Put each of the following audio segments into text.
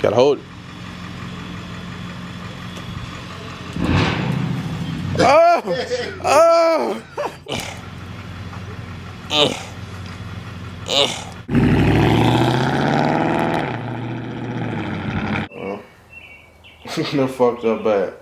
Gotta hold it. Oh! No fucked up bad.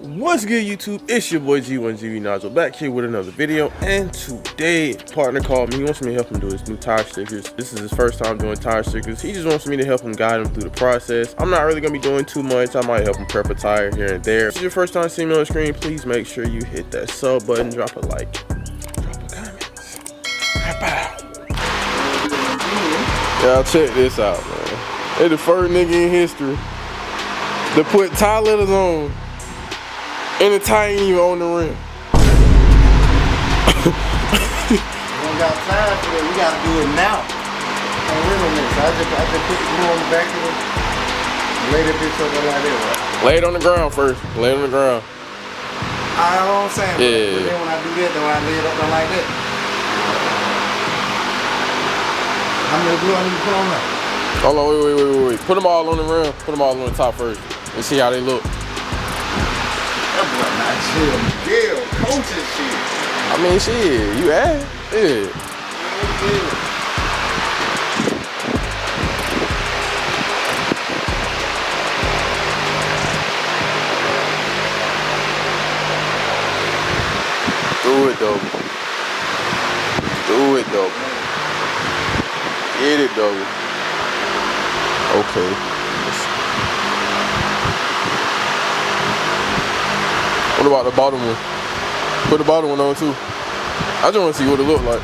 What's good, YouTube? It's your boy G1GV Nozzle back here with another video, and today partner called me. He wants me to help him do his new tire stickers. This is his first time doing tire stickers. He just wants me to help him guide him through the process. I'm not really gonna be doing too much. I might help him prep a tire here and there. If this is your first time seeing me on the screen, please make sure you hit that sub button, drop a like, drop a comment. Y'all check this out, man. They're the first nigga in history to put tire letters on and the tire ain't even on the rim. We don't got time for that. We gotta do it now. Can't wait on this. I just put the glue on the back of it. Lay that bitch up like that, right? Lay it on the ground first. Lay it on the ground. I know what I'm saying. Yeah. But then when I do that, then when I lay it up there like that. How many glue I need to put on there? Hold on, wait. Put them all on the rim. Put them all on the top first. And see how they look. That boy not chill. Miguel, coach and shit. I mean, shit, you ass. Yeah. Do it though. Do it though. Get it though. Okay. What about the bottom one? Put the bottom one on too. I just want to see what it look like.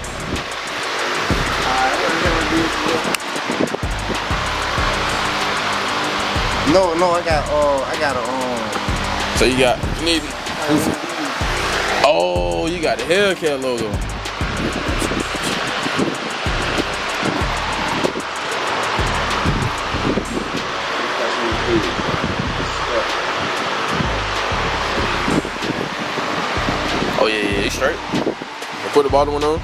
No, I got a So you need. Oh, you got the Hellcat logo. Oh yeah, it's straight. Put the bottom one on.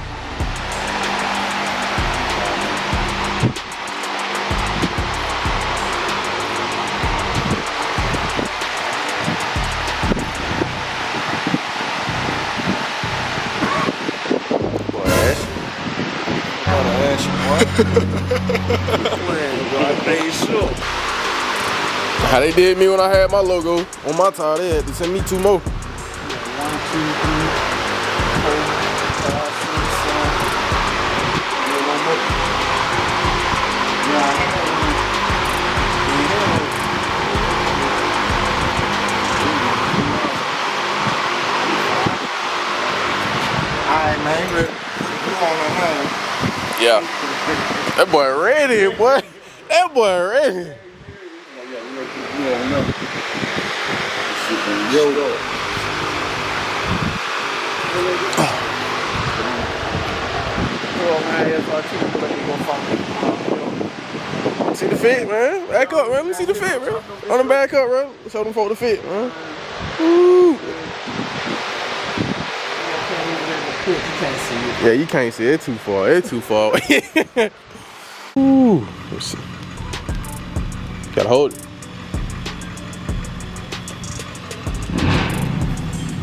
How they did me when I had my logo on my tire, they had to send me 2 more. 1, 2, 3, 4, 5, 6, 7. Yeah. That boy ready, boy. That boy ready. See the fit, man. Back up, man. Let me see the fit, bro. On the back up, bro. Show them folk the fit, man. Woo. Yeah, you can't see it. It's too far. It's too far. Ooh. Let's see. Gotta hold it.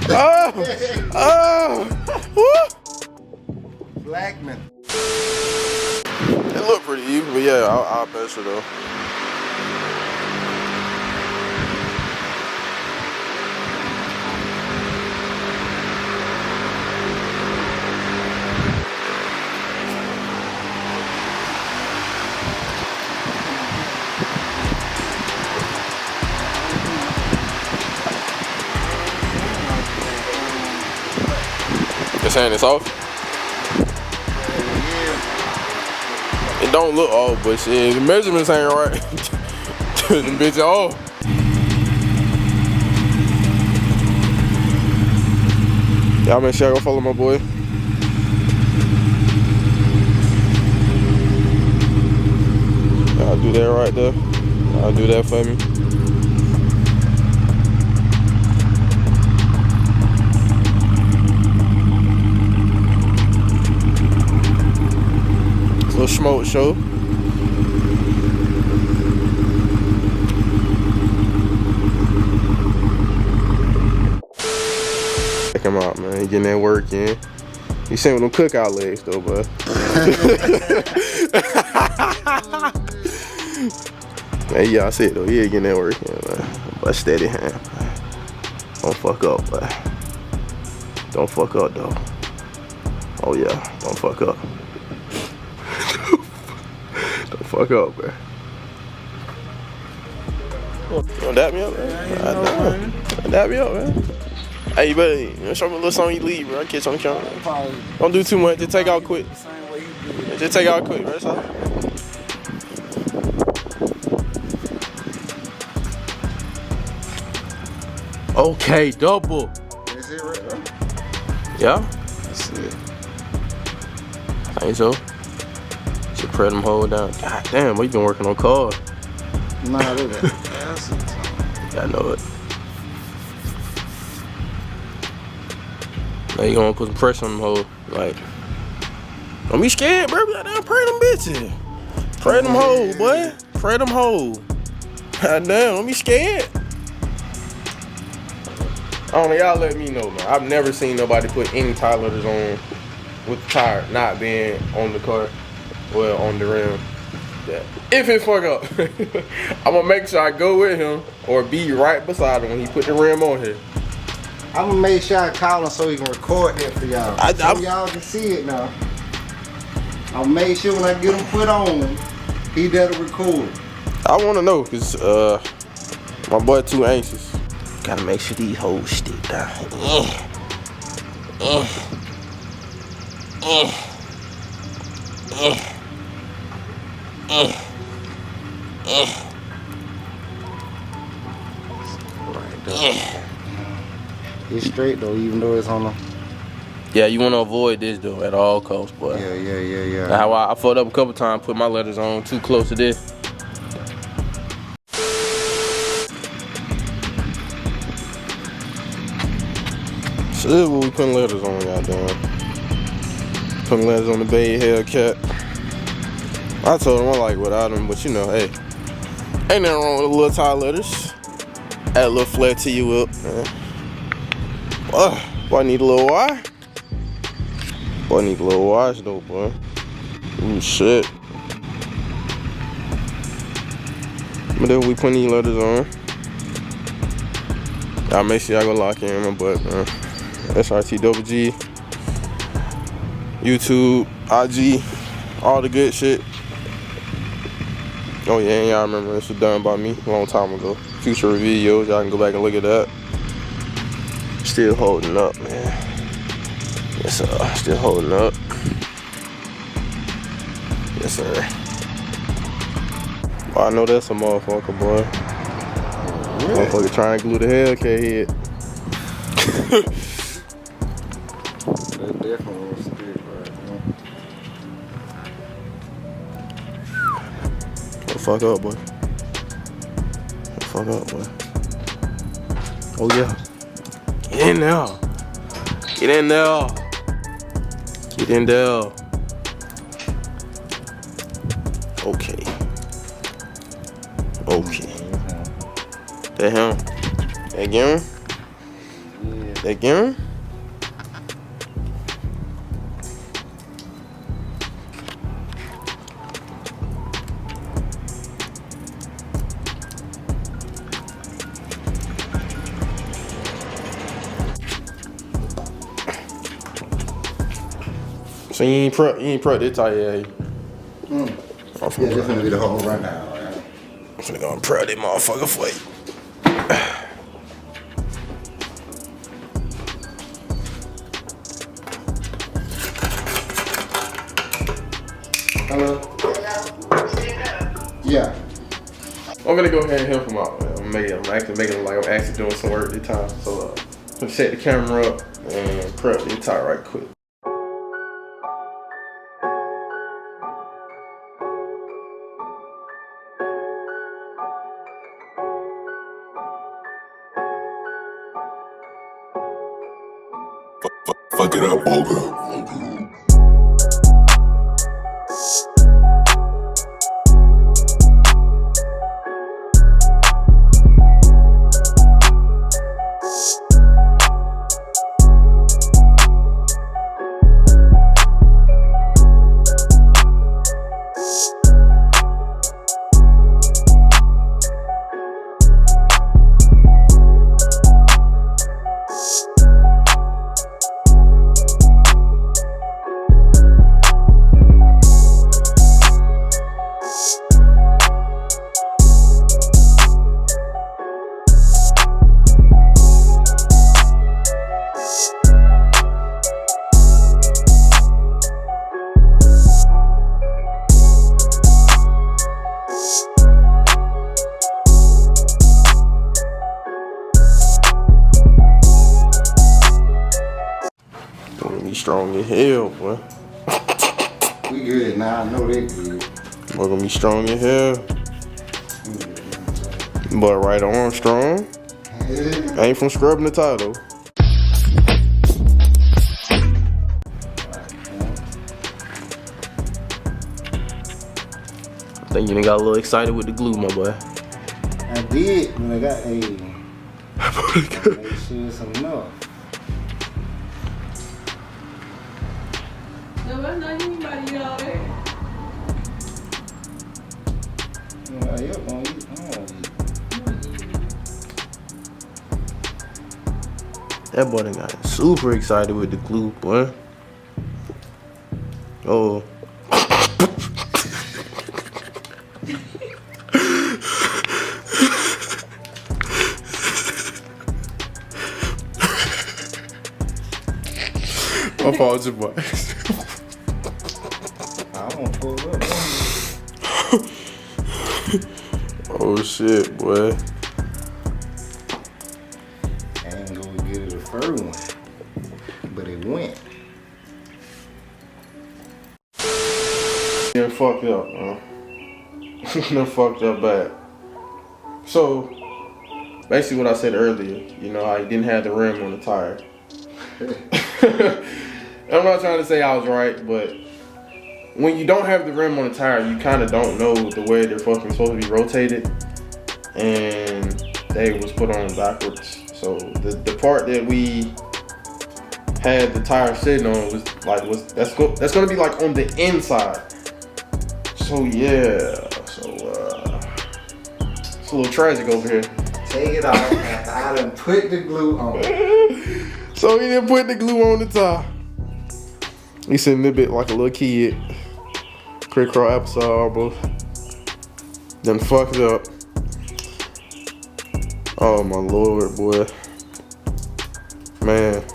Oh! Woo! Blackman. It looked pretty even, but yeah, I'll bet you though. You're saying it's off? It don't look off, but shit, the measurements ain't right. The bitch off. Y'all make sure y'all go follow my boy. Y'all do that right there. Y'all do that for me. little smoke show. Check him out, man. He getting that work in. He seen with them cookout legs though, bud. Man, yeah, I said though, he ain't getting that work in, man. But steady hand, man. Don't fuck up, man. Don't fuck up though. Oh yeah, don't fuck up. Don't fuck up, man. You gonna dap me up, man? Dap me up, man. Hey, buddy, show me a little something you leave, bro. I catch on the camera. Don't do too much. Just take out quick. Just take out quick, bro. That's all. Okay, double. Is it right there? Yeah? That's it. I think so. Should pray them hold down. God damn, what you been working on cars? Nah, look at that. Yeah, I know it. Now you gonna put some pressure on them hoes. Like, don't be scared, bro. Goddamn, pray them bitches. Pray them hoes, boy. Pray them hoes. Goddamn, don't be scared. I don't know, y'all let me know, man. I've never seen nobody put any tire letters on with the tire not being on the car, well, on the rim. Yeah. If it fuck up, I'm gonna make sure I go with him or be right beside him when he put the rim on here. I'm gonna make sure I call him so he can record that for y'all. So y'all can see it now. I'll make sure when I get him put on, he doesn't record. I wanna know, cause my boy too anxious. Gotta make sure these hoes stick down. It's straight though, even though it's on the. Yeah, you wanna avoid this though at all costs, boy. Yeah. How I fucked up a couple times, put my letters on too close to this. So this is what we putting letters on, goddamn. Putting letters on the Bay Hellcat. I told him I like without them, but you know, hey, ain't nothing wrong with the little tire letters. Add a little flair to you up, man. Boy, I need a little wire. Boy, I need a little wires though, boy. Ooh, shit. But then we putting these letters on. Y'all make sure y'all go lock in my butt, man. SRT YouTube, IG, all the good shit. Oh yeah, and y'all remember this was done by me a long time ago. Future videos, y'all can go back and look at that. Still holding up, man. Yes sir, still holding up. Yes sir. Well, I know that's a motherfucker, boy. Motherfucker trying to glue the Hellcat head. That definitely will stick right now. Don't fuck up, boy. Don't fuck up, boy. Oh yeah. Get in there. Get in there. Get in there. Okay. Okay. That him? That Garen? Yeah. That Garen? So you ain't prep this tire, yeah? Yeah, this gonna be the whole rundown, right? I'm finna go and prep that motherfucker for you. Hello? Yeah. I'm gonna go ahead and help him out, man. I'm actually making it like I'm actually doing some work this time. So I'm gonna set the camera up and prep the tire right quick. Fuck it up, Boga. strong as hell, boy. We good now. I know they good. We're gonna be strong as hell. But right arm strong. Yeah. Ain't from scrubbing the tire though. I think you done got a little excited with the glue, my boy. I did when I got a. Make sure it's enough. No, I'm not anybody out there. Well, you're gonna eat. I don't eat. That boy done got super excited with the glue, boy. Oh. My fault, your boy. I won't pull up. Oh shit, boy. I ain't gonna get it the first one, but it went. Done fucked up, man. Done fucked up bad. So, basically what I said earlier, you know, I didn't have the rim on the tire. I'm not trying to say I was right, but when you don't have the rim on the tire, you kind of don't know the way they're fucking supposed to be rotated, and they was put on backwards. So the part that we had the tire sitting on was like that's gonna be like on the inside. So yeah, so it's a little tragic over here. Take it off after I done put the glue on. So he didn't put the glue on the tire. He sitting a bit like a little kid. Crick crawl applesauce, bro. Done fucked up. Oh my lord, boy. Man.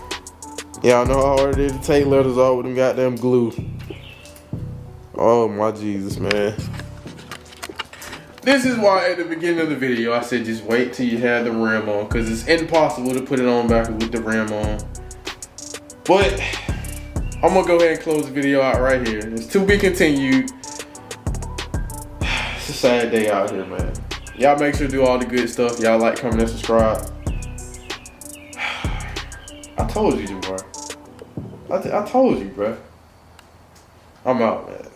Y'all know how hard it is to take letters off with them goddamn glue. Oh my Jesus, man. This is why at the beginning of the video I said just wait till you have the rim on, because it's impossible to put it on backwards with the rim on. But I'm gonna go ahead and close the video out right here. It's to be continued. It's a sad day out here, man. Y'all make sure to do all the good stuff. Y'all like, comment, and subscribe. I told you, bro. I told you, bro. I'm out, man.